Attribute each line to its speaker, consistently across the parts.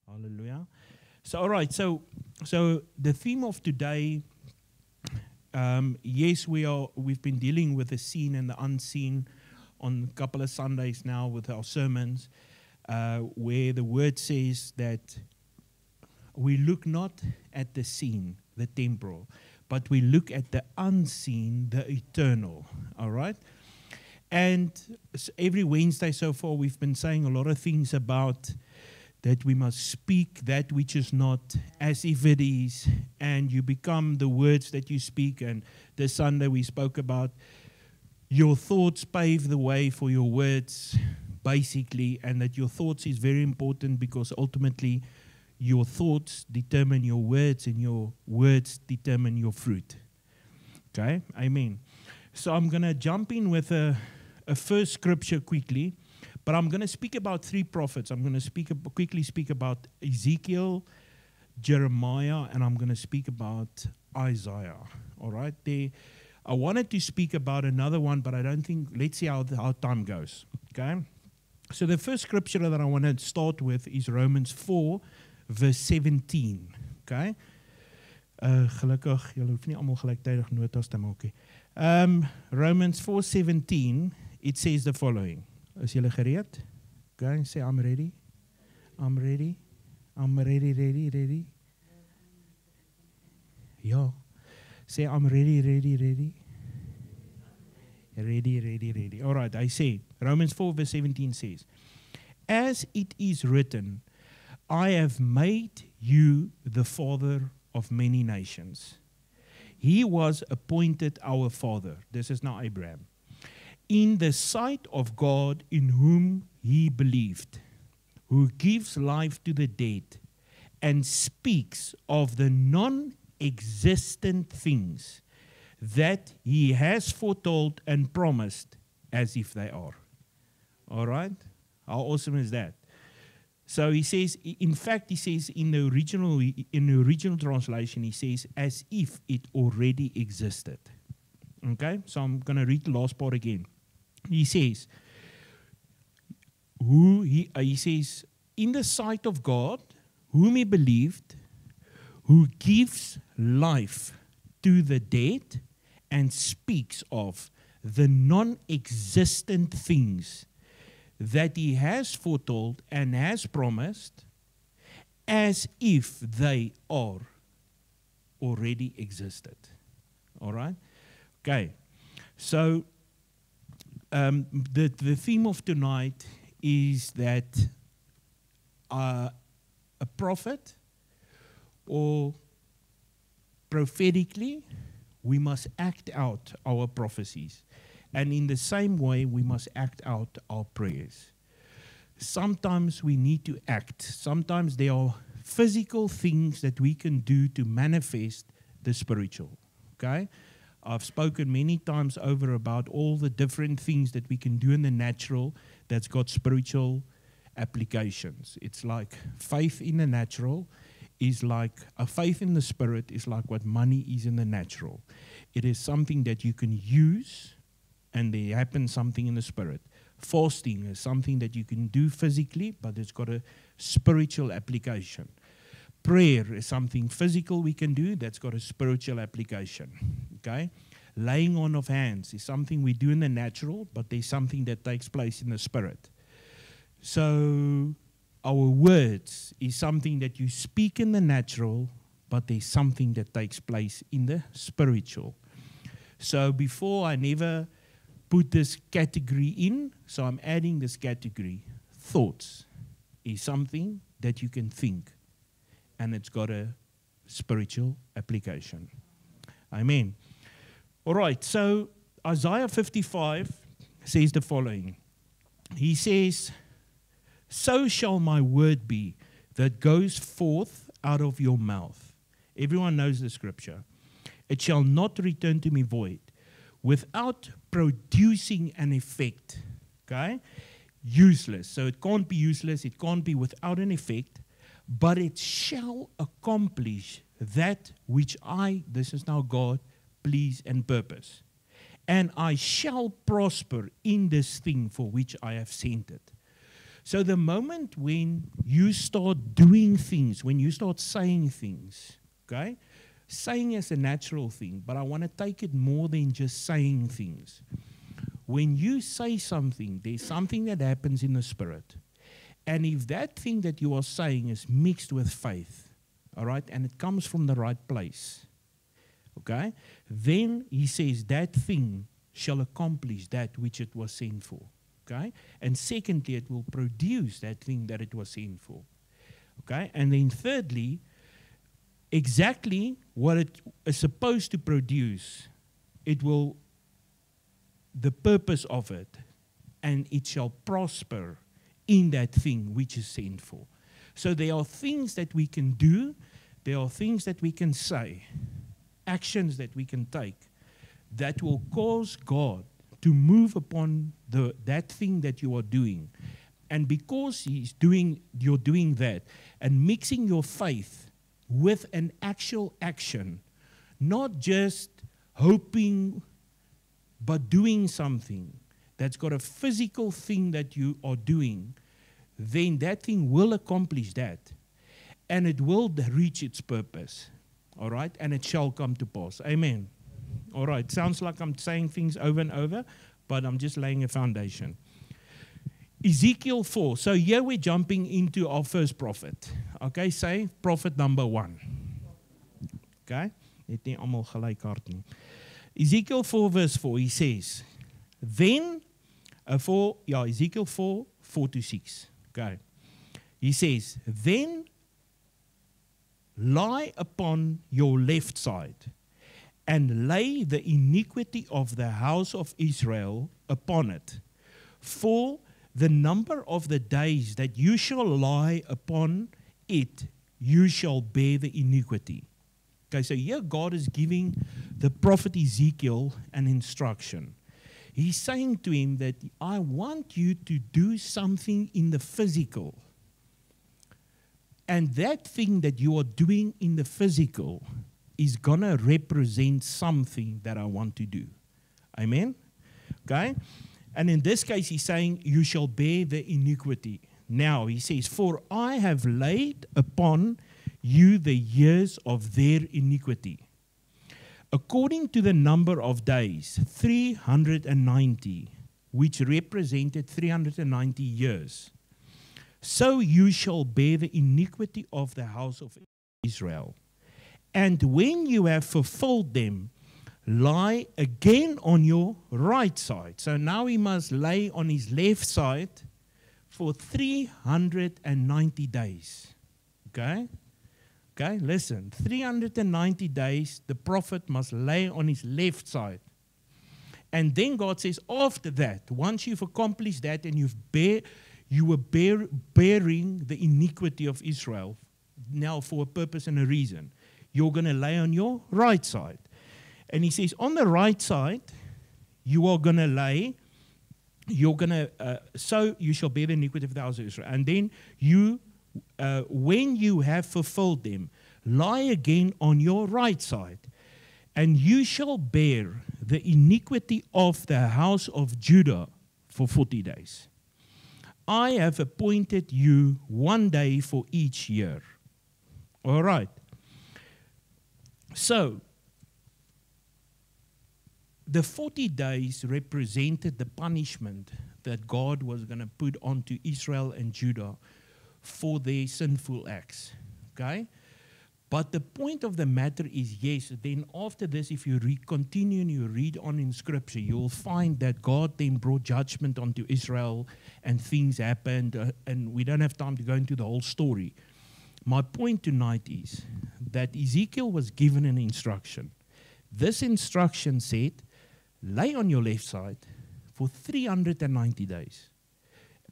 Speaker 1: Hallelujah. So, all right. So the theme of today, yes, we've been dealing with the seen and the unseen on a couple of Sundays now with our sermons, where the word says that we look not at the seen, the temporal, but we look at the unseen, the eternal. All right. And every Wednesday so far, we've been saying a lot of things about that we must speak that which is not as if it is, and you become the words that you speak. And this Sunday we spoke about your thoughts pave the way for your words, basically, and that your thoughts is very important because ultimately your thoughts determine your words and your words determine your fruit. Okay, amen. So I'm going to jump in with a first scripture quickly. But I'm going to speak about three prophets. I'm going to quickly speak about Ezekiel, Jeremiah, and I'm going to speak about Isaiah. All right? I wanted to speak about another one, but I don't think, let's see how time goes. Okay? So the first scripture that I want to start with is Romans 4, verse 17. Okay? Gelukkig, julle hoef nie almal gelyktydig notas te maak nie. Romans 4:17, it says the following. Is julle gereed? Okay, say I'm ready. I'm ready. I'm ready. Ja. Say I'm ready. Ready. All right, I say, Romans 4 verse 17 says, as it is written, I have made you the father of many nations. He was appointed our father. This is now Abraham. In the sight of God in whom he believed, who gives life to the dead and speaks of the non-existent things that he has foretold and promised as if they are. All right? How awesome is that? So he says, in fact, he says in the original translation, he says, as if it already existed. Okay? So I'm going to read the last part again. He says, he says, in the sight of God, whom he believed, who gives life to the dead and speaks of the non-existent things that he has foretold and has promised as if they are already existed. All right? Okay. So, the theme of tonight is that a prophet, or prophetically, we must act out our prophecies. And in the same way, we must act out our prayers. Sometimes we need to act. Sometimes there are physical things that we can do to manifest the spiritual. Okay? I've spoken many times over about all the different things that we can do in the natural that's got spiritual applications. It's like faith in the natural is like a faith in the spirit is like what money is in the natural. It is something that you can use and there happens something in the spirit. Fasting is something that you can do physically, but it's got a spiritual application. Prayer is something physical we can do that's got a spiritual application. Okay? Laying on of hands is something we do in the natural, but there's something that takes place in the spirit. So our words is something that you speak in the natural, but there's something that takes place in the spiritual. So before I never put this category in, so I'm adding this category. Thoughts is something that you can think, and it's got a spiritual application. Amen. All right, so Isaiah 55 says the following. He says, so shall my word be that goes forth out of your mouth. Everyone knows the scripture. It shall not return to me void, without producing an effect. Okay? Useless. So it can't be useless, it can't be without an effect, but it shall accomplish that which this is now God, please and purpose. And I shall prosper in this thing for which I have sent it. So the moment when you start doing things, when you start saying things, okay? Saying is a natural thing, but I want to take it more than just saying things. When you say something, there's something that happens in the spirit. And if that thing that you are saying is mixed with faith, all right, and it comes from the right place, okay, then he says that thing shall accomplish that which it was sent for, okay? And secondly, it will produce that thing that it was sent for, okay? And then thirdly, exactly what it is supposed to produce, the purpose of it, and it shall prosper in that thing which is sent for. So there are things that we can do, there are things that we can say, actions that we can take that will cause God to move upon that thing that you are doing. And because you're doing that and mixing your faith with an actual action, not just hoping, but doing something that's got a physical thing that you are doing, then that thing will accomplish that. And it will reach its purpose. All right? And it shall come to pass. Amen. All right. Sounds like I'm saying things over and over, but I'm just laying a foundation. Ezekiel 4. So here we're jumping into our first prophet. Okay, say prophet number 1. Okay? Net nie almal gelyk hard nie. Ezekiel 4 verse 4, he says, then, Ezekiel 4, 4-6. Okay. He says, then lie upon your left side and lay the iniquity of the house of Israel upon it. For the number of the days that you shall lie upon it, you shall bear the iniquity. Okay, so here God is giving the prophet Ezekiel an instruction. He's saying to him that I want you to do something in the physical. And that thing that you are doing in the physical is going to represent something that I want to do. Amen? Okay? And in this case, he's saying, you shall bear the iniquity. Now, he says, for I have laid upon you the years of their iniquity. According to the number of days, 390, which represented 390 years. So you shall bear the iniquity of the house of Israel. And when you have fulfilled them, lie again on your right side. So now he must lay on his left side for 390 days. Okay? Okay, listen. 390 days, the prophet must lay on his left side. And then God says, after that, once you've accomplished that and you were bearing the iniquity of Israel, now for a purpose and a reason, you're going to lay on your right side. And he says, on the right side, you are going to lay, so you shall bear the iniquity of the house of Israel. And then when you have fulfilled them, lie again on your right side, and you shall bear the iniquity of the house of Judah for 40 days. I have appointed you 1 day for each year. All right. So, the 40 days represented the punishment that God was going to put onto Israel and Judah for their sinful acts. Okay? But the point of the matter is, yes, then after this, if you continue and you read on in Scripture, you'll find that God then brought judgment onto Israel and things happened, and we don't have time to go into the whole story. My point tonight is that Ezekiel was given an instruction. This instruction said, lay on your left side for 390 days,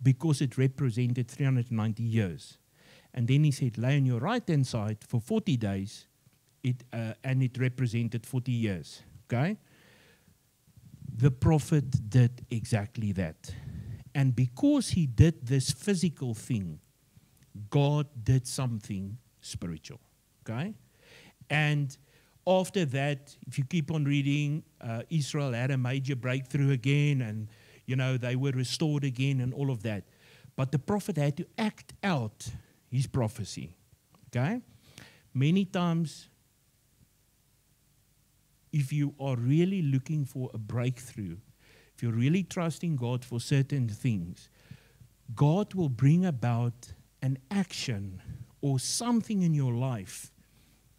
Speaker 1: because it represented 390 years. And then he said, lay on your right-hand side for 40 days, and it represented 40 years. Okay? The prophet did exactly that. And because he did this physical thing, God did something spiritual. Okay? And after that, if you keep on reading, Israel had a major breakthrough again, and they were restored again and all of that. But the prophet had to act out his prophecy. Okay? Many times, if you are really looking for a breakthrough, if you're really trusting God for certain things, God will bring about an action or something in your life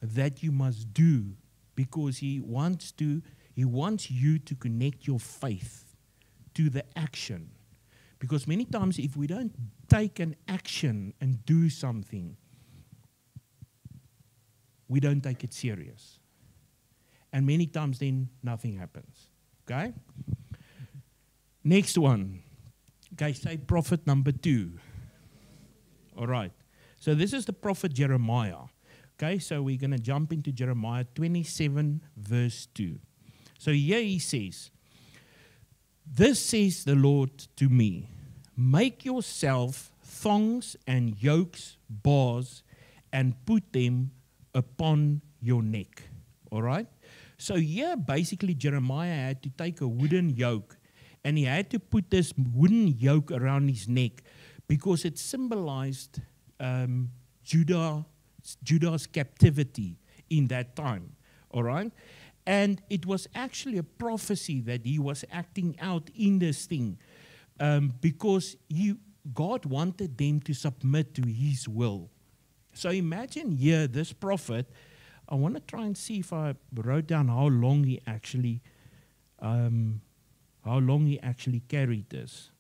Speaker 1: that you must do, because He wants you to connect your faith to the action. Because many times if we don't take an action and do something, we don't take it serious. And many times then nothing happens. Okay? Next one. Okay, say prophet number 2. All right. So this is the prophet Jeremiah. Okay, so we're going to jump into Jeremiah 27 verse 2. So here he says, this says the Lord to me, make yourself thongs and yokes, bars, and put them upon your neck. All right? So here basically Jeremiah had to take a wooden yoke, and he had to put this wooden yoke around his neck because it symbolized Judah's captivity in that time. All right? And it was actually a prophecy that he was acting out in this thing, because God wanted them to submit to his will. So imagine here, this prophet, I want to try and see if I wrote down how long he actually carried this.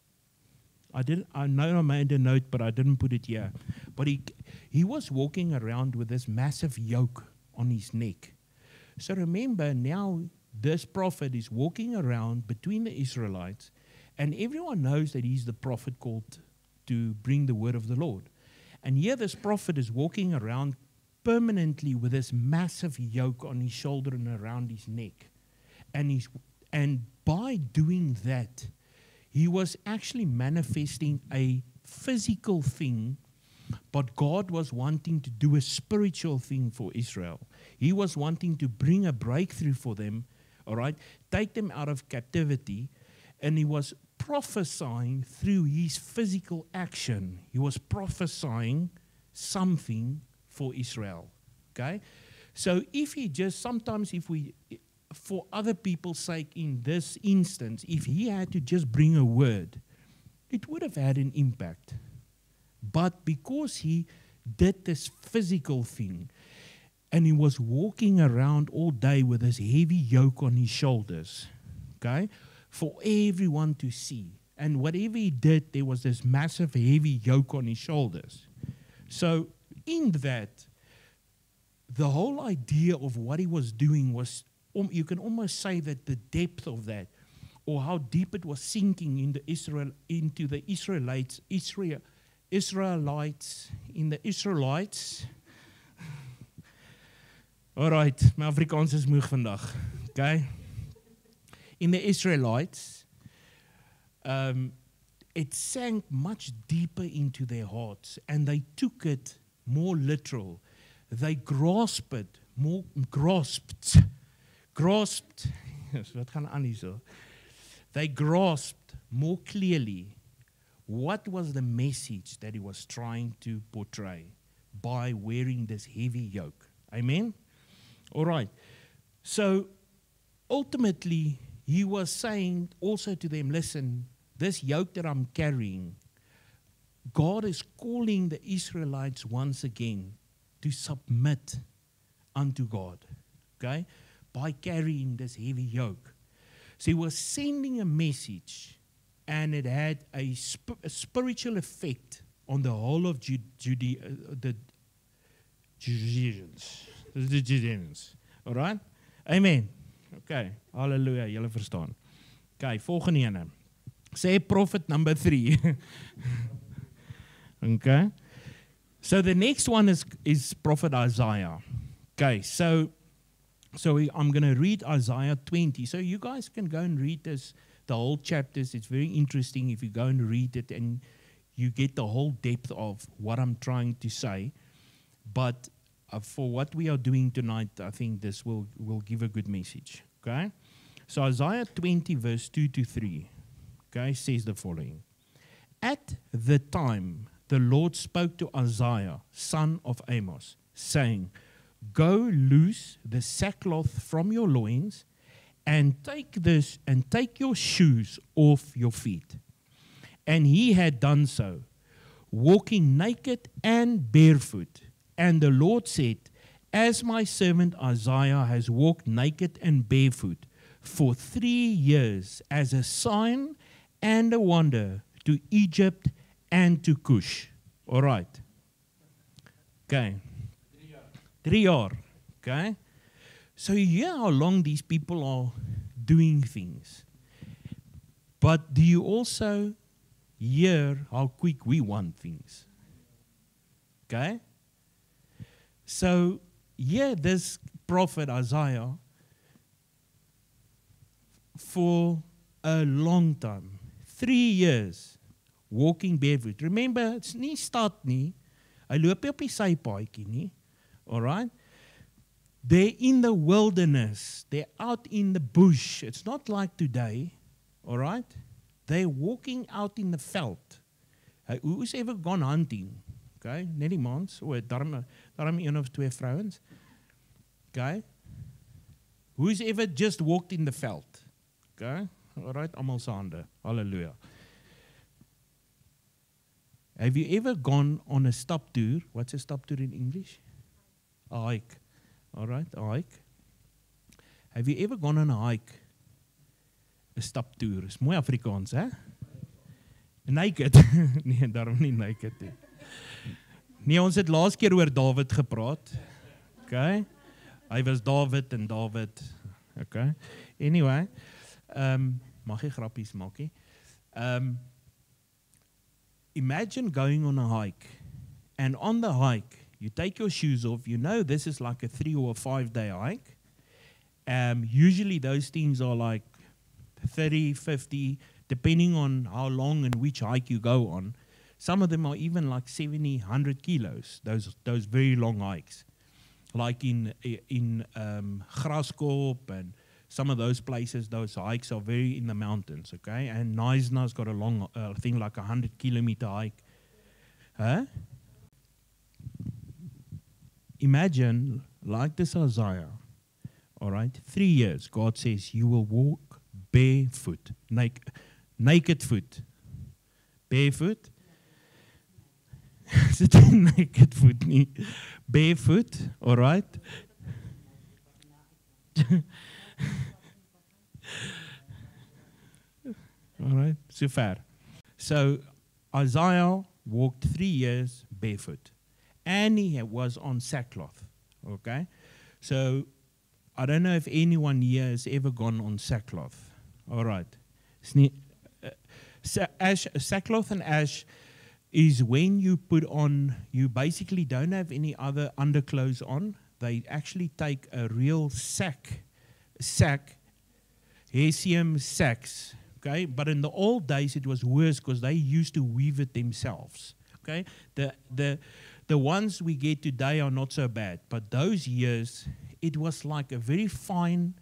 Speaker 1: I know I made a note, but I didn't put it here. But he was walking around with this massive yoke on his neck. So remember, now this prophet is walking around between the Israelites, and everyone knows that he's the prophet called to bring the word of the Lord. And here this prophet is walking around permanently with this massive yoke on his shoulder and around his neck. And by doing that, he was actually manifesting a physical thing, but God was wanting to do a spiritual thing for Israel. He was wanting to bring a breakthrough for them, all right, take them out of captivity, and he was prophesying through his physical action. He was prophesying something for Israel, okay? So if he just, sometimes if we, for other people's sake in this instance, if he had to just bring a word, it would have had an impact. But because he did this physical thing, and he was walking around all day with this heavy yoke on his shoulders, okay, for everyone to see. And whatever he did, there was this massive heavy yoke on his shoulders. So in that, the whole idea of what he was doing was, you can almost say that the depth of that, or how deep it was sinking into the Israelites. All right, my Afrikaans is moeg vandag. Okay? In the Israelites, it sank much deeper into their hearts, and they took it more literal. They grasped it, yes, wat gaan aan hier so? They grasped more clearly what was the message that he was trying to portray by wearing this heavy yoke. Amen? All right. So ultimately, he was saying also to them, listen, this yoke that I'm carrying, God is calling the Israelites once again to submit unto God, okay, by carrying this heavy yoke. So he was sending a message, and it had a spiritual effect on the whole of the Judeans. All right? Amen. Okay. Hallelujah. Julle verstaan. Okay, volgende ene. Sê prophet number 3. Okay. So the next one is Prophet Isaiah. Okay, so I'm going to read Isaiah 20. So you guys can go and read the whole chapters. It's very interesting if you go and read it and you get the whole depth of what I'm trying to say. But for what we are doing tonight, I think this will give a good message. Okay? So Isaiah 20 verse 2 to 3, okay, says the following. At the time the Lord spoke to Isaiah, son of Amos, saying, Go loose the sackcloth from your loins, and take your shoes off your feet. And he had done so, walking naked and barefoot. And the Lord said, As my servant Isaiah has walked naked and barefoot for 3 years as a sign and a wonder to Egypt and to Cush. All right. Okay. 3 years. Okay. So you hear how long these people are doing things. But do you also hear how quick we want things? Okay. So here this prophet Isaiah, for a long time, 3 years, walking barefoot. Remember, it's nie stad nie. Hy loop op die sypaadjie nie. All right? They're in the wilderness. They're out in the bush. It's not like today. All right? They're walking out in the veld. Who's ever gone hunting? Okay? Net die mans. Daarom een of twee vrouens. Okay? Who's ever just walked in the veld? Okay? All right? Almal se hande. Hallelujah. Have you ever gone on a stap tour? What's a stap tour in English? A hike. All right, a hike. Have you ever gone on a hike? A stap tour. Is mooi Afrikaans, hè? Naked. Nee, daarom nie naked nie. Nee, ons het laas keer oor David gepraat. Okay? Hy was David en David. Okay? Anyway, mag jy grappies maak nie? Imagine going on a hike, and on the hike, you take your shoes off. You know this is like a 3 or 5 day hike. Usually those things are like 30, 50, depending on how long and which hike you go on. Some of them are even like 70, 100 kilos, those very long hikes. Like in Graskop and some of those places, those hikes are very in the mountains, okay? And Knysna's got a long thing like 100-kilometer hike. Huh? Imagine, like this Isaiah, all right, 3 years, God says, you will walk barefoot, naked foot. Barefoot? Is it naked foot? Barefoot, all right? All right, so far. So Isaiah walked 3 years barefoot, and he was on sackcloth. Okay, so I don't know if anyone here has ever gone on sackcloth. All right, sackcloth and ash is when you put on. You basically don't have any other underclothes on. They actually take a real sack, Hessium sacks, okay? But in the old days it was worse because they used to weave it themselves, okay? The ones we get today are not so bad, but those years it was like a very fine,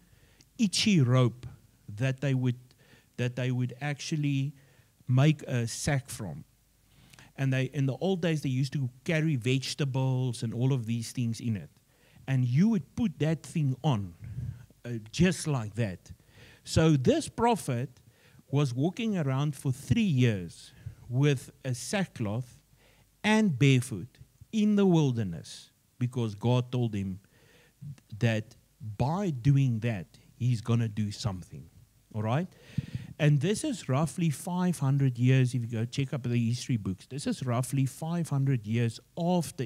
Speaker 1: itchy rope that they would actually make a sack from. And in the old days they used to carry vegetables and all of these things in it. And you would put that thing on, just like that. So this prophet was walking around for 3 years with a sackcloth and barefoot in the wilderness because God told him that by doing that, he's going to do something. All right? And this is roughly 500 years, if you go check up the history books, this is roughly 500 years after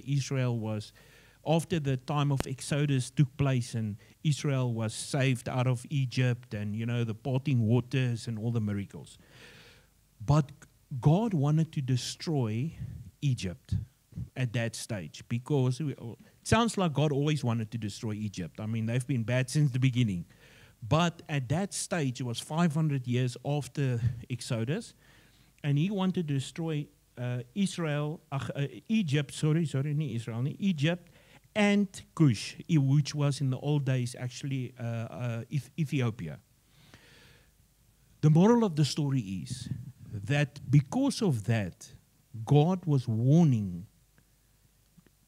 Speaker 1: after the time of Exodus took place and Israel was saved out of Egypt and, the parting waters and all the miracles. But God wanted to destroy Egypt. at that stage, because it sounds like God always wanted to destroy Egypt. I mean, they've been bad since the beginning. But at that stage, it was 500 years after Exodus, and he wanted to destroy Egypt, Egypt and Cush, which was in the old days actually Ethiopia. The moral of the story is that because of that, God was warning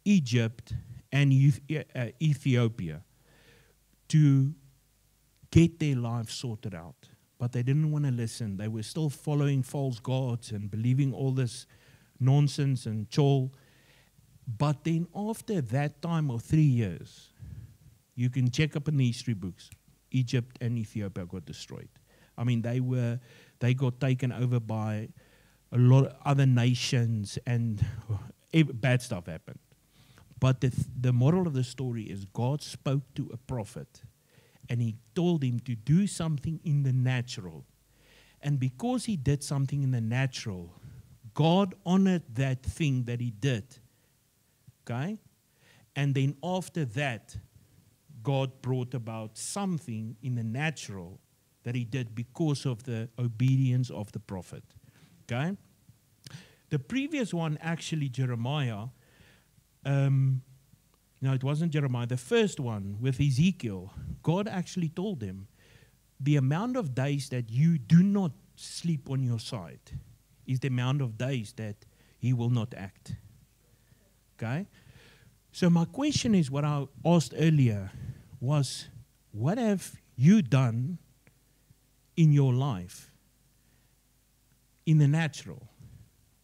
Speaker 1: Egypt and Ethiopia to get their lives sorted out. But they didn't want to listen. They were still following false gods and believing all this nonsense and chol. But then after that time of 3 years, you can check up in the history books, Egypt and Ethiopia got destroyed. I mean, they got taken over by a lot of other nations, and bad stuff happened. But the moral of the story is God spoke to a prophet, and he told him to do something in the natural. And because he did something in the natural, God honored that thing that he did. Okay? And then after that, God brought about something in the natural that he did because of the obedience of the prophet. Okay? The previous one, actually, Jeremiah, no, it wasn't Jeremiah. The first one with Ezekiel, God actually told him, the amount of days that you do not sleep on your side is the amount of days that he will not act. Okay? So my question is, what I asked earlier was, what have you done in your life in the natural,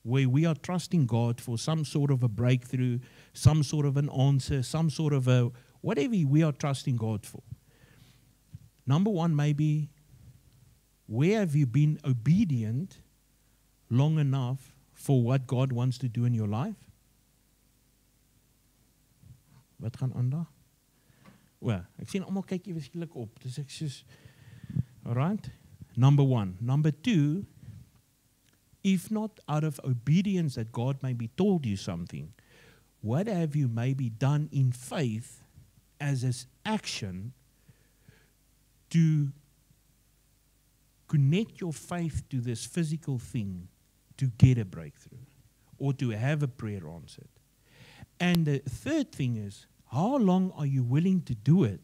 Speaker 1: where we are trusting God for some sort of a breakthrough, some sort of an answer, some sort of a whatever we are trusting God for? Number one, maybe, where have you been obedient long enough for what God wants to do in your life? Wat gaan aan daar? Well, ek sien almal kyk ewe skielik op. Dis ek soos, alright? Number one. Number two, if not out of obedience that God maybe told you something, what have you maybe done in faith as an action to connect your faith to this physical thing to get a breakthrough or to have a prayer answered? And the third thing is, how long are you willing to do it?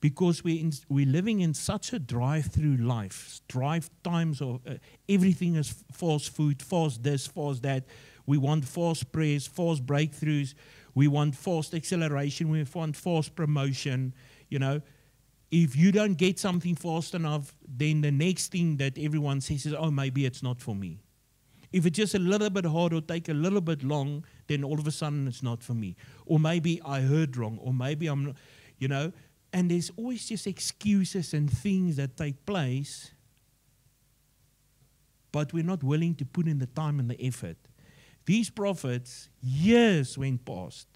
Speaker 1: Because we're living in such a drive-through life, drive times of everything is fast food, fast this, fast that. We want fast prayers, fast breakthroughs. We want fast acceleration. We want fast promotion. You know, if you don't get something fast enough, then the next thing that everyone says is, oh, maybe it's not for me. If it's just a little bit hard or take a little bit long, then all of a sudden it's not for me. Or maybe I heard wrong, or maybe I'm not, you know. And there's always just excuses and things that take place, but we're not willing to put in the time and the effort. These prophets, years went past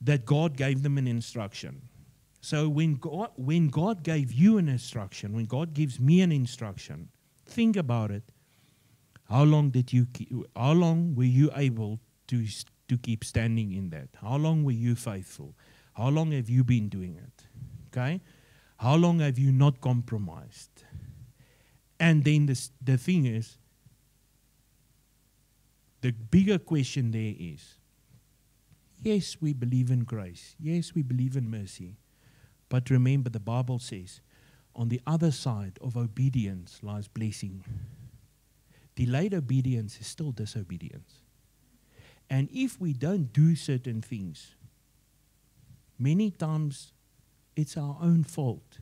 Speaker 1: that God gave them an instruction. So when God gave you an instruction, when God gives me an instruction, think about it. How long were you able to keep standing in that? How long were you faithful? How long have you been doing it? Okay? How long have you not compromised? And then the thing is, the bigger question there is, yes, we believe in grace. Yes, we believe in mercy. But remember, the Bible says, on the other side of obedience lies blessing. Delayed obedience is still disobedience. And if we don't do certain things, many times it's our own fault.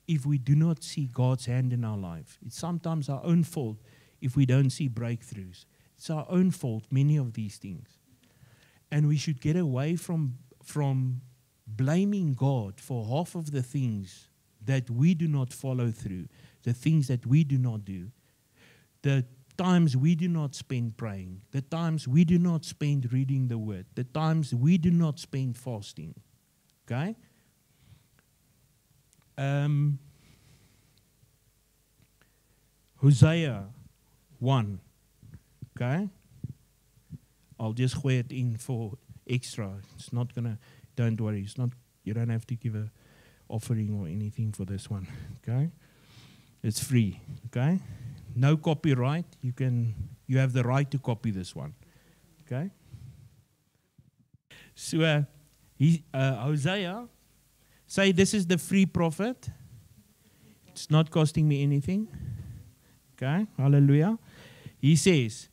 Speaker 1: If we do not see God's hand in our life, it's sometimes our own fault if we don't see breakthroughs. It's our own fault, many of these things. And we should get away from blaming God for half of the things that we do not follow through, the things that we do not do, the times we do not spend praying, the times we do not spend reading the Word, the times we do not spend fasting. Okay? Hosea 1. Okay? I'll just gooi it in for extra. It's not gonna. Don't worry. It's not. You don't have to give a offering or anything for this one. Okay, it's free. Okay, no copyright. You have the right to copy this one. Okay. So Hosea, say this is the free prophet. It's not costing me anything. Okay, hallelujah. He says,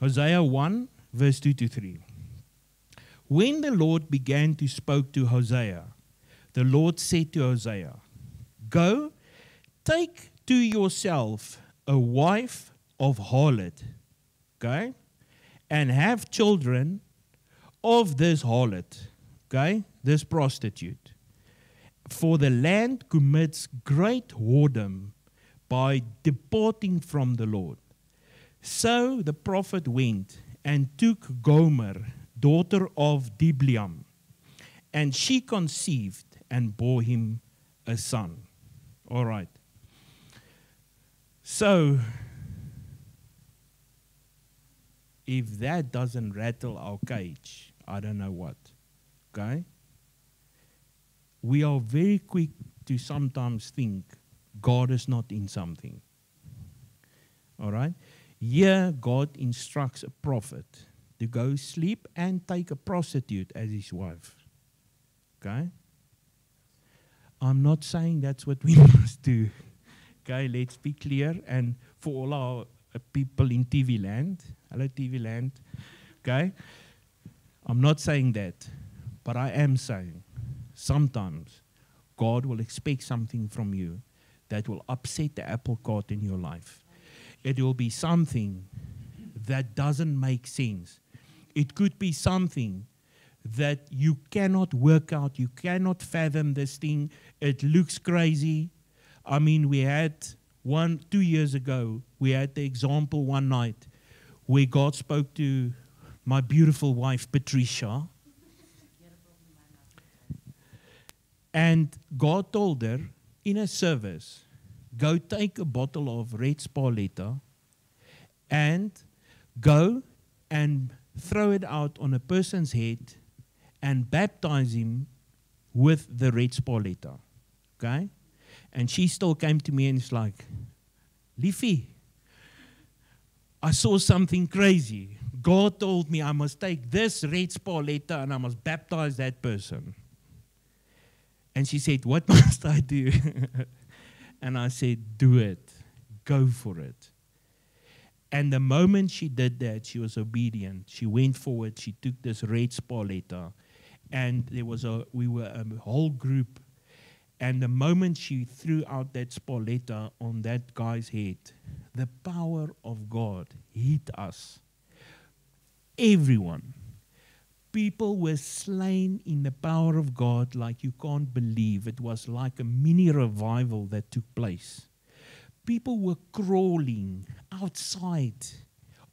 Speaker 1: Hosea 1, verse 2 to 3. When the Lord began to speak to Hosea, the Lord said to Hosea, go, take to yourself a wife of harlot, okay, and have children of this harlot, okay, this prostitute. For the land commits great whoredom by departing from the Lord. So the prophet went and took Gomer, daughter of Diblaim, and she conceived and bore him a son. All right. So, if that doesn't rattle our cage, I don't know what. Okay? We are very quick to sometimes think God is not in something. All right? Here, God instructs a prophet to go sleep and take a prostitute as his wife. Okay? I'm not saying that's what we must do. Okay, let's be clear. And for all our people in TV land, hello TV land, okay? I'm not saying that, but I am saying sometimes God will expect something from you that will upset the apple cart in your life. It will be something that doesn't make sense. It could be something that you cannot work out. You cannot fathom this thing. It looks crazy. I mean, we had 2 years ago, we had the example one night where God spoke to my beautiful wife, Patricia. And God told her in a service, go take a bottle of red Sparletta and go and throw it out on a person's head and baptize him with the red Sparletta. Okay? And she still came to me and it's like, Liefie, I saw something crazy. God told me I must take this red Sparletta and I must baptize that person. And she said, what must I do? And I said, do it. Go for it. And the moment she did that, she was obedient. She went forward. She took this red Sparletta. And we were a whole group. And the moment she threw out that Sparletta on that guy's head, the power of God hit us. Everyone. People were slain in the power of God like you can't believe. It was like a mini revival that took place. People were crawling outside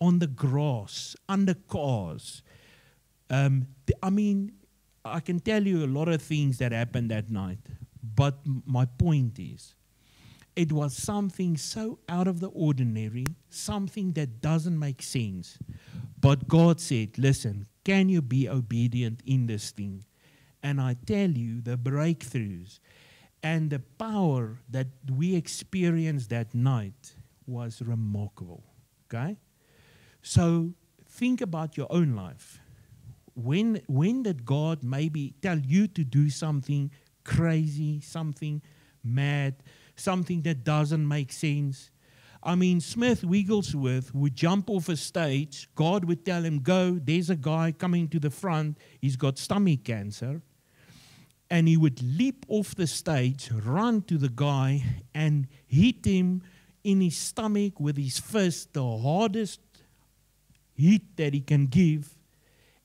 Speaker 1: on the grass, under cars. I can tell you a lot of things that happened that night. But my point is, it was something so out of the ordinary, something that doesn't make sense. But God said, listen, can you be obedient in this thing? And I tell you, the breakthroughs and the power that we experienced that night was remarkable. Okay? So think about your own life. When did God maybe tell you to do something crazy, something mad, something that doesn't make sense? I mean, Smith Wigglesworth would jump off a stage. God would tell him, go, there's a guy coming to the front. He's got stomach cancer. And he would leap off the stage, run to the guy, and hit him in his stomach with his fist, the hardest hit that he can give,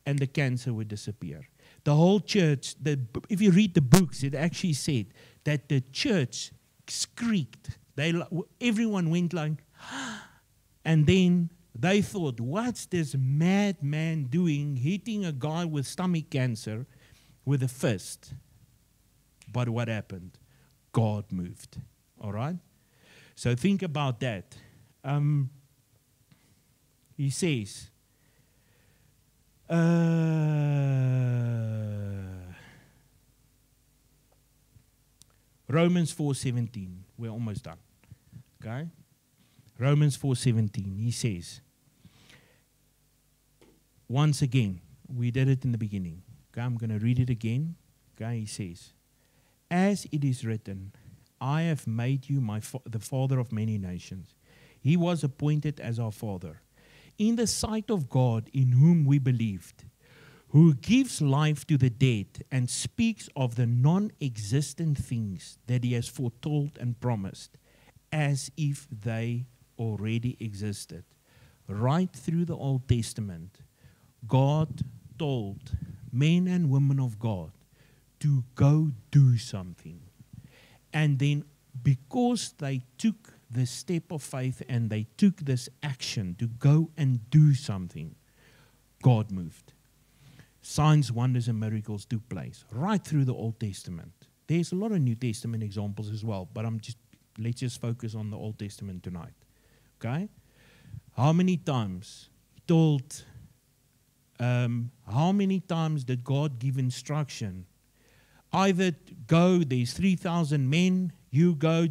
Speaker 1: and the cancer would disappear. The whole church, if you read the books, it actually said that the church skreeked. Everyone went like, and then they thought, what's this madman doing, hitting a guy with stomach cancer with a fist? But what happened? God moved. All right? So think about that. He says, Romans 4:17. We're almost done. Okay? Romans 4:17. He says, once again, we did it in the beginning. Okay, I'm going to read it again. Okay, he says, as it is written, I have made you the father of many nations. He was appointed as our father, in the sight of God in whom we believed, who gives life to the dead and speaks of the non-existent things that he has foretold and promised, as if they already existed. Right through the Old Testament, God told men and women of God to go do something. And then because they took the step of faith and they took this action to go and do something, God moved. Signs, wonders, and miracles took place right through the Old Testament. There's a lot of New Testament examples as well, but let's just focus on the Old Testament tonight. Okay? How many times how many times did God give instruction? Either go, there's 3,000 men, you go,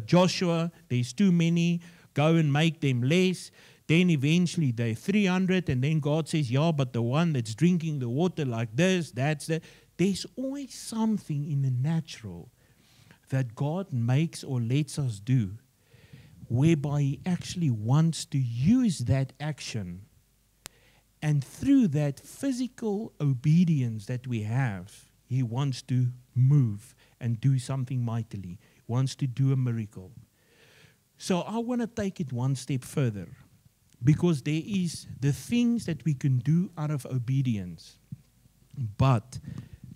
Speaker 1: Joshua, there's too many, go and make them less. Then eventually they're 300, and then God says, yeah, but the one that's drinking the water like this, that's the. There's always something in the natural that God makes or lets us do, whereby He actually wants to use that action. And through that physical obedience that we have, He wants to move and do something mightily. He wants to do a miracle. So I want to take it one step further, because there is the things that we can do out of obedience, but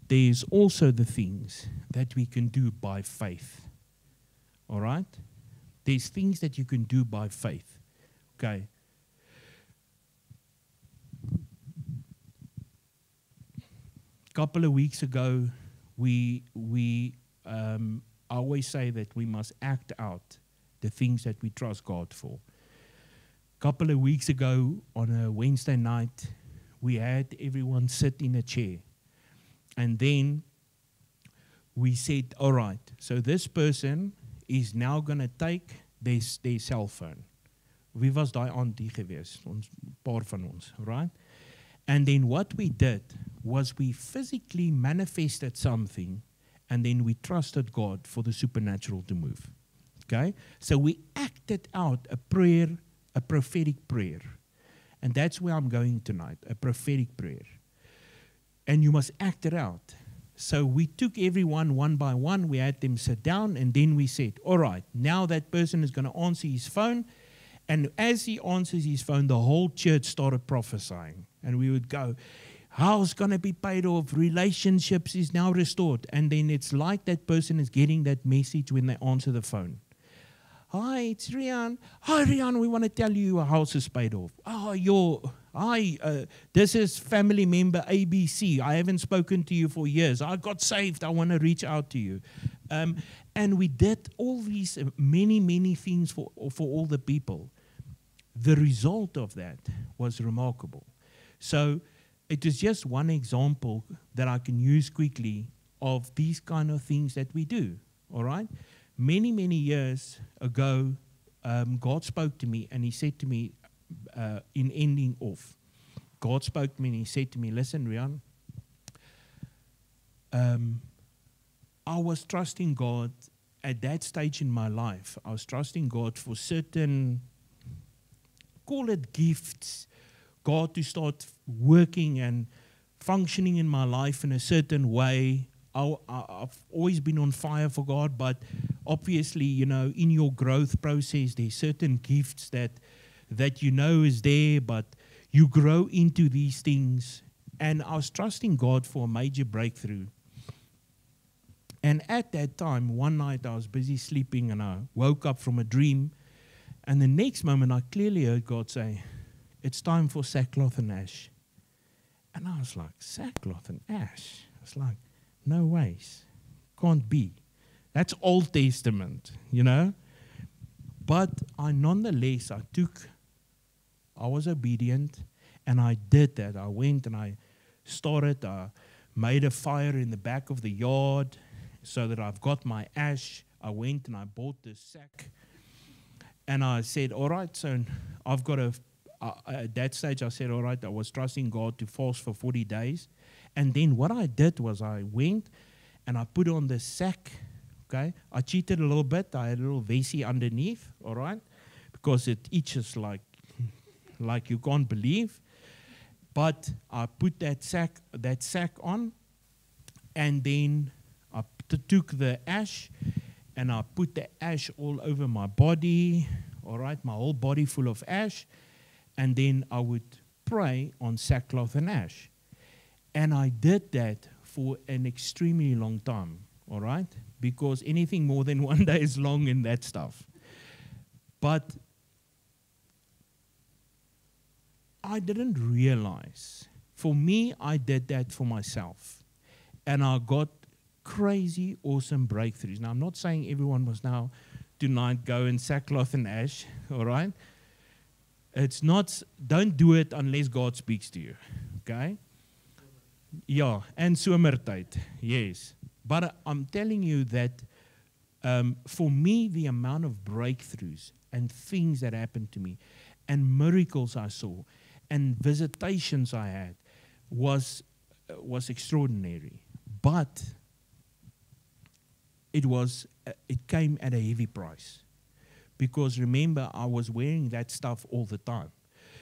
Speaker 1: there's also the things that we can do by faith. All right? There's things that you can do by faith. Okay. A couple of weeks ago, I always say that we must act out the things that we trust God for. A couple of weeks ago, on a Wednesday night, we had everyone sit in a chair. And then we said, all right, so this person is now going to take their cell phone. Wie was daai aandie gewees? Ons paar van ons, right? And then what we did was we physically manifested something, and then we trusted God for the supernatural to move. Okay? So we acted out a prayer, a prophetic prayer. And that's where I'm going tonight, a prophetic prayer. And you must act it out. So we took everyone one by one, we had them sit down, and then we said, all right, now that person is going to answer his phone. And as he answers his phone, the whole church started prophesying. And we would go, house going to be paid off, relationships is now restored. And then it's like that person is getting that message when they answer the phone. Hi, it's Rian. Hi, Rian, we want to tell you your house is paid off. This is family member ABC. I haven't spoken to you for years. I got saved. I want to reach out to you. And we did all these many things for all the people. The result of that was remarkable. So it is just one example that I can use quickly of these kind of things that we do. All right? Many years ago, God spoke to me, and He said to me, in ending off, God spoke to me and He said to me, listen, Rian, I was trusting God at that stage in my life. I was trusting God for certain, call it gifts, God to start working and functioning in my life in a certain way. I've always been on fire for God, but obviously, you know, in your growth process, there's certain gifts that you know is there, but you grow into these things. And I was trusting God for a major breakthrough. And at that time, one night I was busy sleeping and I woke up from a dream. And the next moment I clearly heard God say, it's time for sackcloth and ash. And I was like, sackcloth and ash? I was like, no ways. Can't be. That's Old Testament, you know. But I was obedient. And I did that. I went and I made a fire in the back of the yard so that I've got my ash. I went and I bought this sack. And I said, all right, so I've got at that stage I said, all right, I was trusting God to fast for 40 days. And then what I did was I went and I put on the sack, okay? I cheated a little bit. I had a little vessie underneath, all right? Because it itches like you can't believe. But I put that sack on, and then I took the ash, and I put the ash all over my body, all right, my whole body full of ash, and then I would pray on sackcloth and ash. And I did that for an extremely long time, all right, because anything more than 1 day is long in that stuff. But I didn't realize. For me, I did that for myself. And I got crazy, awesome breakthroughs. Now, I'm not saying everyone must now tonight go in sackcloth and ash, all right? It's not, don't do it unless God speaks to you, okay? Yeah, and somertyd, yes. But I'm telling you that for me, the amount of breakthroughs and things that happened to me and miracles I saw and visitations I had was extraordinary. But it came at a heavy price. Because remember, I was wearing that stuff all the time.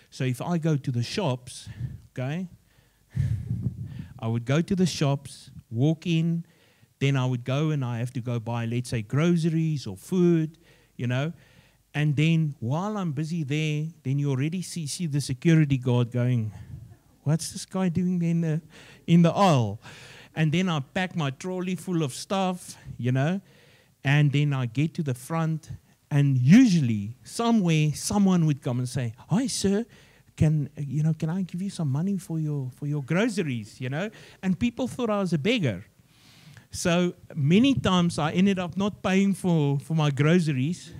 Speaker 1: So if I go to the shops, okay, I would go to the shops, walk in, then I would go and I have to go buy, let's say, groceries or food, you know. And then while I'm busy there, then you already see the security guard going, what's this guy doing there in the aisle? And then I pack my trolley full of stuff, you know, and then I get to the front, and usually somewhere someone would come and say, hi, sir, can I give you some money for your groceries, you know? And people thought I was a beggar. So many times I ended up not paying for my groceries.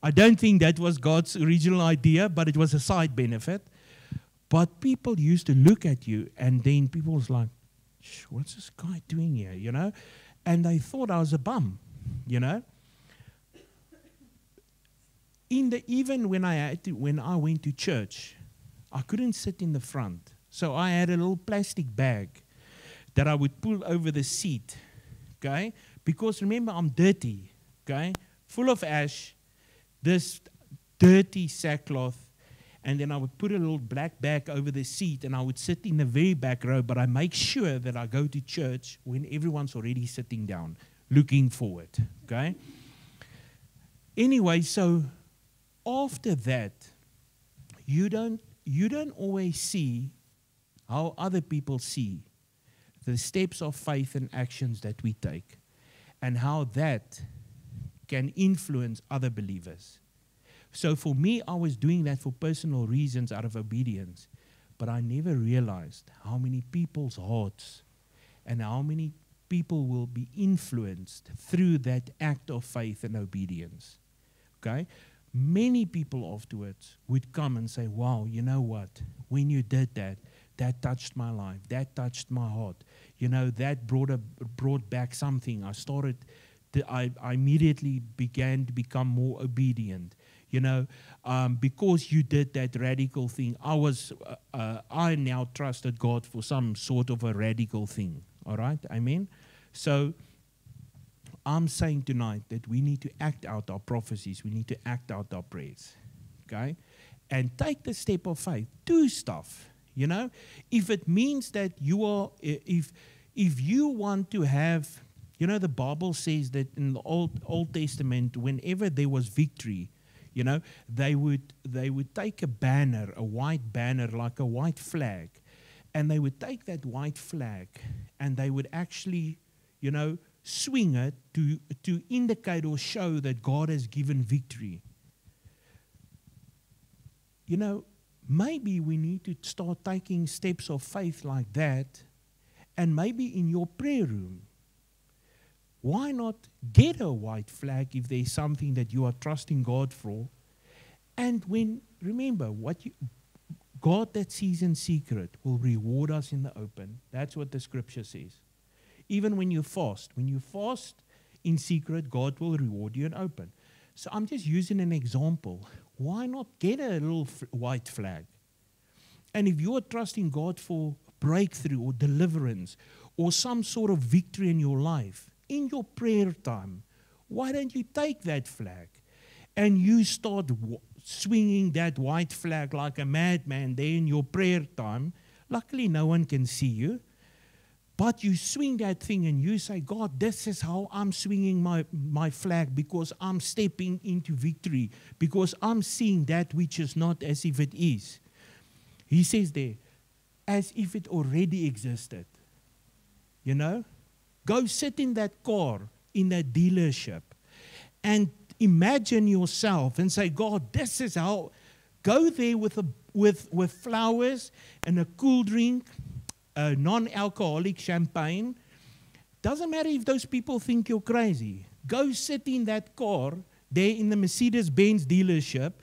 Speaker 1: I don't think that was God's original idea, but it was a side benefit. But people used to look at you, and then people was like, what's this guy doing here, you know? And they thought I was a bum, you know? Even when I went to church, I couldn't sit in the front. So I had a little plastic bag that I would pull over the seat, okay? Because remember, I'm dirty, okay? Full of ash, this dirty sackcloth, and then I would put a little black bag over the seat, and I would sit in the very back row, but I make sure that I go to church when everyone's already sitting down, looking forward, okay? Anyway, so after that, you don't always see how other people see the steps of faith and actions that we take, and how that can influence other believers. So for me, I was doing that for personal reasons out of obedience, but I never realized how many people's hearts and how many people will be influenced through that act of faith and obedience. Okay? Many people afterwards would come and say, wow, you know what? When you did that, that touched my life. That touched my heart. You know, that brought back something. I immediately began to become more obedient. You know, because you did that radical thing, I now trusted God for some sort of a radical thing. All right? Amen? So I'm saying tonight that we need to act out our prophecies. We need to act out our prayers. Okay? And take the step of faith. Do stuff. You know? If it means that if you want to have, you know, the Bible says that in the Old Testament, whenever there was victory, you know, they would take a banner, a white banner, like a white flag, and they would take that white flag and they would actually, you know, swing it to indicate or show that God has given victory. You know, maybe we need to start taking steps of faith like that, and maybe in your prayer room, why not get a white flag if there's something that you are trusting God for? And remember, God that sees in secret will reward us in the open. That's what the scripture says. Even when you fast in secret, God will reward you in open. So I'm just using an example. Why not get a little white flag? And if you're trusting God for breakthrough or deliverance or some sort of victory in your life, in your prayer time, why don't you take that flag and you start swinging that white flag like a madman there in your prayer time? Luckily, no one can see you. But you swing that thing and you say, God, this is how I'm swinging my flag, because I'm stepping into victory, because I'm seeing that which is not as if it is. He says there, as if it already existed. You know? Go sit in that car, in that dealership, and imagine yourself and say, God, this is how. Go there with flowers and a cool drink, a non-alcoholic champagne. Doesn't matter if those people think you're crazy. Go sit in that car there in the Mercedes-Benz dealership,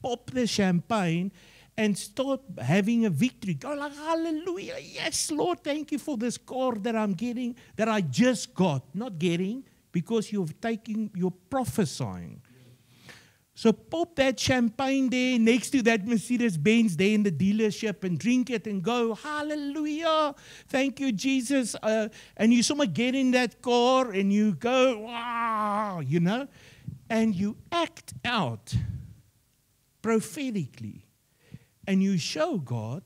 Speaker 1: pop the champagne, and start having a victory. Go like, hallelujah, yes, Lord, thank you for this car that I'm getting, that I just got. Not getting, because you're prophesying. So pop that champagne there next to that Mercedes-Benz there in the dealership and drink it and go, hallelujah, thank you, Jesus. And you somehow get in that car and you go, wow, you know, and you act out prophetically. And you show God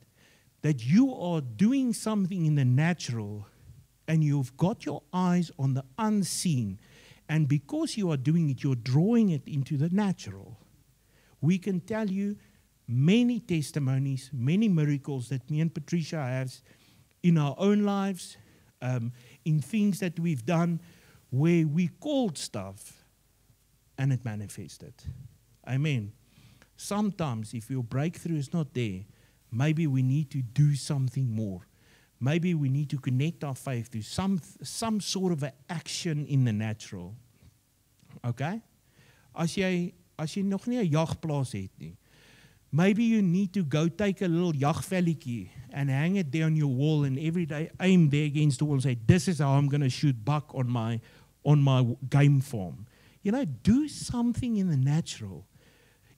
Speaker 1: that you are doing something in the natural and you've got your eyes on the unseen. And because you are doing it, you're drawing it into the natural. We can tell you many testimonies, many miracles that me and Patricia have in our own lives, in things that we've done where we called stuff and it manifested. Amen. Sometimes if your breakthrough is not there, maybe we need to do something more. Maybe we need to connect our faith to some sort of an action in the natural. Okay? As jy nog nie 'n jagplaas het nie, maybe you need to go take a little jagvelletjie and hang it there on your wall and every day aim there against the wall and say, this is how I'm going to shoot buck on my game farm. You know, do something in the natural.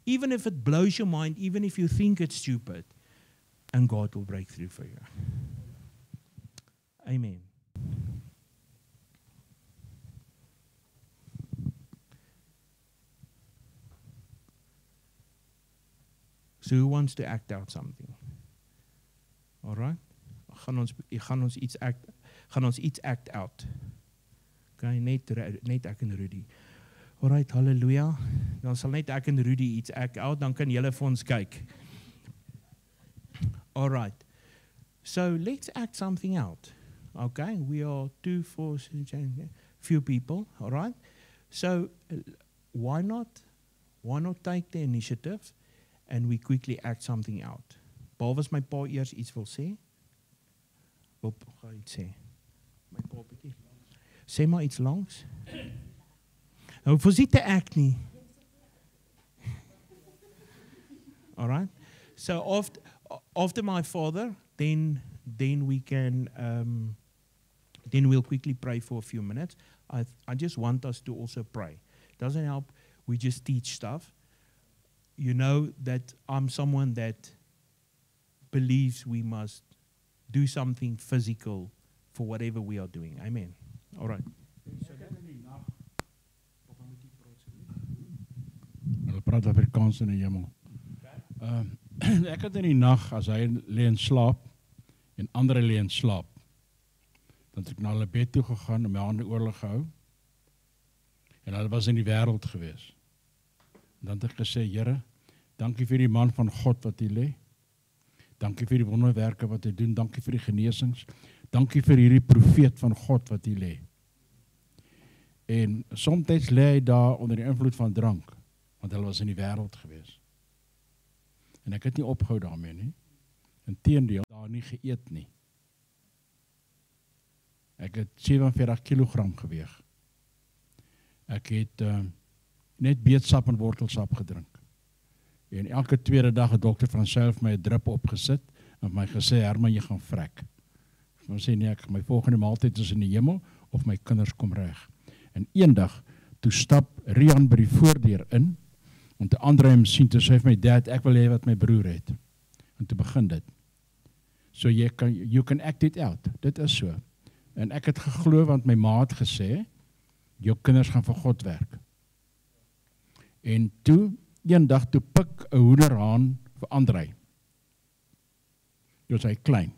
Speaker 1: Even if it blows your mind, even if you think it's stupid, and God will break through for you. Amen. So who wants to act out something? All right? Gaan ons iets act out. Okay, net ek en Rudy. All right, hallelujah. Dan sal net ek en Rudy iets act out, dan kan julle vir ons kyk. All right. So let's act something out. Okay, we are 2, 4, few people, all right? So why not take the initiative and we quickly act something out? Behalwe as my pa eers iets wil sê. Wil gaan iets sê. My pa bietjie. Sê maar iets langs. Nou voorsien te act nie. All right? So after my father, then we can then we'll quickly pray for a few minutes. I just want us to also pray. Doesn't help we just teach stuff. You know that I'm someone that believes we must do something physical for whatever we are doing. Amen. All right.
Speaker 2: Hulle praat Afrikaans in die hemel. Ek het in die nag, as hy lê en slaap en ander lê en slaap, dan het ek na hulle bed toe gegaan en my hande oor hulle gehou. En hulle was in die wêreld gewees. En dan het ek gesê, Here, dankie vir die man van God wat hier lê. Dankie vir die wonderwerke wat hy doen. Dankie vir die genesings. Dankie vir hierdie profeet van God wat hier lê. En soms lê hy daar onder die invloed van drank, want hulle was in die wêreld gewees. En ek het nie opgehou daarmee nie. Inteendeel, daar nie geëet nie. Ek het 47 kilogram geweeg. Ek het net beetsap en wortelsap gedrink. En elke tweede dag het dokter van self my 'n drip opgesit en my gesê, Herman, jy gaan vrek. Ek sê nee, my volgende maaltyd is in die hemel of my kinders kom reg. En eendag, toe stap Rian by die voordeur in, en toe Andre hom sien, toe sê my dad, ek wil hê wat my broer het. En toe begin dit. So you can act it out. Dit is so. En ek het geglo, want my ma het gesê, jou kinders gaan vir God werk. En toe, eendag, toe pik 'n hoenderhaan vir Andre. Dus hy klein,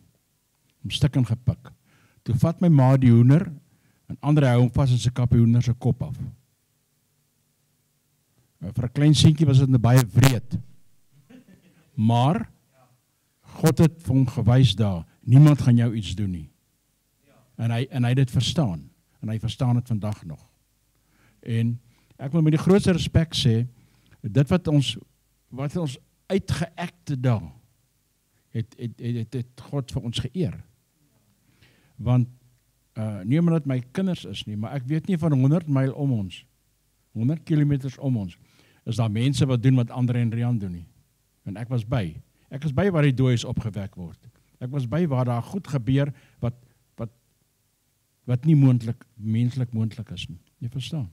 Speaker 2: hom stukken gepik. Toe vat my ma die hoender, en Andre hou hom vas en sy kap die hoender sy kop af. Vir 'n klein seentjie was dit baie wreed. Maar God het vir hom gewys daar, niemand gaan jou iets doen nie. En hy het dit verstaan. En hy verstaan het vandag nog. En ek wil met die grootste respek sê, dit wat ons uitgeacte daar, het God vir ons geëer. Want, nie omdat dit my kinders is nie, maar ek weet nie van 100 myl om ons, 100 kilometers om ons, is daar mense wat doen wat Andre en Rian doen nie. En ek was by. Ek is by waar die dooies opgewek word. Ek was by waar daar goed gebeur wat nie menslik moontlik is nie. Jy verstaan?